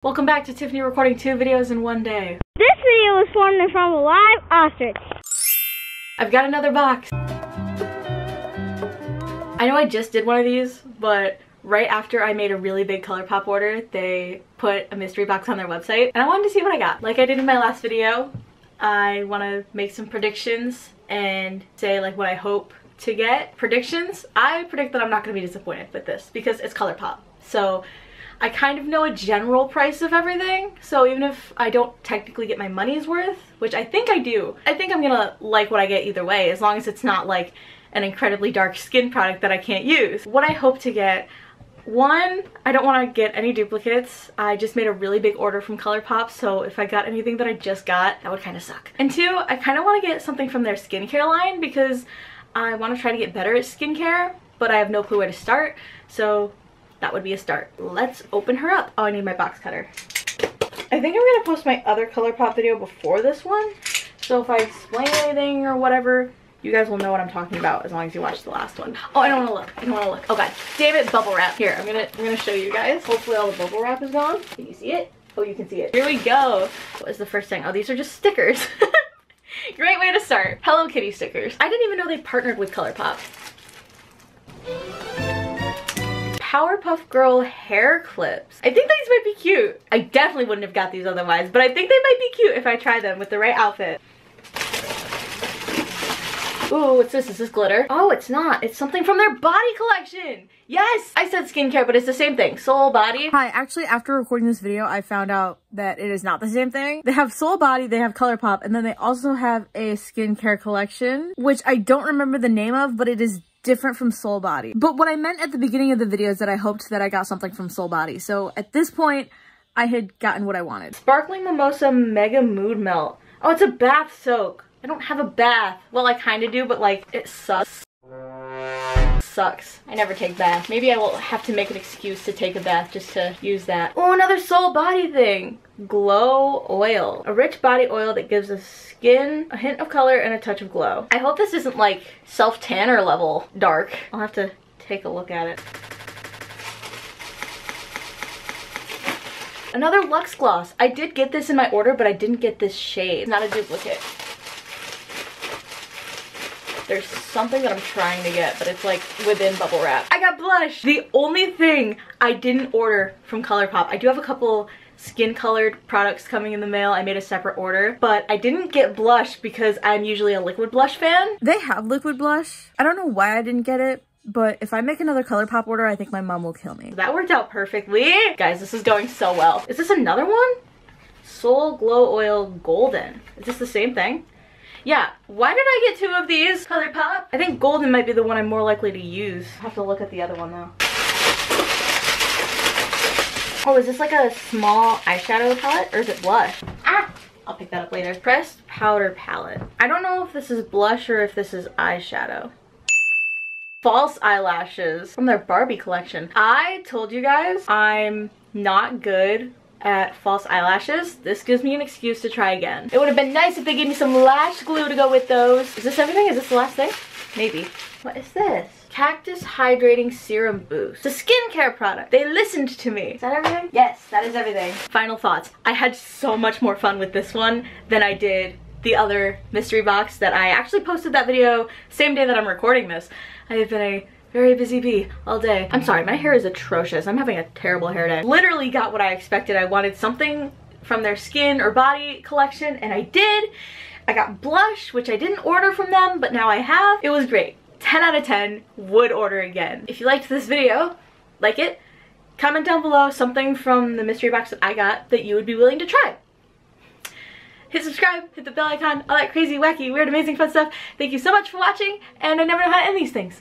Welcome back to Tiffany recording 2 videos in one day. This video was formed from a live ostrich. I've got another box. I know I just did one of these, but right after I made a really big Colourpop order, they put a mystery box on their website, and I wanted to see what I got. Like I did in my last video, I want to make some predictions and say like what I hope to get. Predictions, I predict that I'm not going to be disappointed with this because it's Colourpop. So I kind of know a general price of everything, so even if I don't technically get my money's worth, which I think I do, I think I'm gonna like what I get either way, as long as it's not like an incredibly dark skin product that I can't use. What I hope to get, one, I don't want to get any duplicates. I just made a really big order from Colourpop, so if I got anything that I just got, that would kind of suck. And two, I kind of want to get something from their skincare line because I want to try to get better at skincare, but I have no clue where to start, so that would be a start. Let's open her up. Oh, I need my box cutter. I think I'm gonna post my other Colourpop video before this one, so if I explain anything or whatever, you guys will know what I'm talking about as long as you watch the last one. Oh, I don't wanna look. I don't wanna look. Oh god, damn it, bubble wrap. Here, I'm gonna show you guys. Hopefully all the bubble wrap is gone. Can you see it? Oh, you can see it. Here we go. What is the first thing? Oh, these are just stickers. Great way to start. Hello Kitty stickers. I didn't even know they partnered with Colourpop. Powerpuff Girl hair clips. I think these might be cute. I definitely wouldn't have got these otherwise, but I think they might be cute if I try them with the right outfit. Ooh, what's this? Is this glitter? Oh, it's not. It's something from their body collection. Yes! I said skincare, but it's the same thing. Soul Body. Hi, actually, after recording this video, I found out that it is not the same thing. They have Soul Body, they have Colourpop, and then they also have a skincare collection, which I don't remember the name of, but it is different from Soul Body. But what I meant at the beginning of the video is that I hoped that I got something from Soul Body. So at this point, I had gotten what I wanted. Sparkling Mimosa Mega Mood Melt. Oh, it's a bath soak. I don't have a bath. Well, I kind of do, but like, it sucks. Sucks. I never take baths. Maybe I will have to make an excuse to take a bath just to use that. Oh, another Soul Body thing. Glow Oil. A rich body oil that gives the skin a hint of color and a touch of glow. I hope this isn't like self-tanner level dark. I'll have to take a look at it. Another Luxe Gloss. I did get this in my order, but I didn't get this shade. It's not a duplicate. There's something that I'm trying to get, but it's like within bubble wrap. I got blush! The only thing I didn't order from Colourpop, I do have a couple skin colored products coming in the mail. I made a separate order, but I didn't get blush because I'm usually a liquid blush fan. They have liquid blush. I don't know why I didn't get it, but if I make another Colourpop order, I think my mom will kill me. That worked out perfectly. Guys, this is going so well. Is this another one? Soul Glow Oil Golden. Is this the same thing? Yeah, why did I get 2 of these? Colourpop? I think golden might be the one I'm more likely to use. I'll have to look at the other one though. Oh, is this like a small eyeshadow palette or is it blush? Ah! I'll pick that up later. Pressed powder palette. I don't know if this is blush or if this is eyeshadow. False eyelashes from their Barbie collection. I told you guys I'm not good at false eyelashes. This gives me an excuse to try again. It would have been nice if they gave me some lash glue to go with those. Is this everything? Is this the last thing? Maybe. What is this? Cactus Hydrating Serum Boost. It's a skincare product. They listened to me. Is that everything? Yes, that is everything. Final thoughts. I had so much more fun with this one than I did the other mystery box that I actually posted that video same day that I'm recording this. I have been a very busy bee all day. I'm sorry, my hair is atrocious. I'm having a terrible hair day. Literally got what I expected. I wanted something from their skin or body collection, and I did. I got blush, which I didn't order from them, but now I have. It was great. 10 out of 10, would order again. If you liked this video, like it, comment down below something from the mystery box that I got that you would be willing to try. Hit subscribe, hit the bell icon, all that crazy, wacky, weird, amazing, fun stuff. Thank you so much for watching, and I never know how to end these things.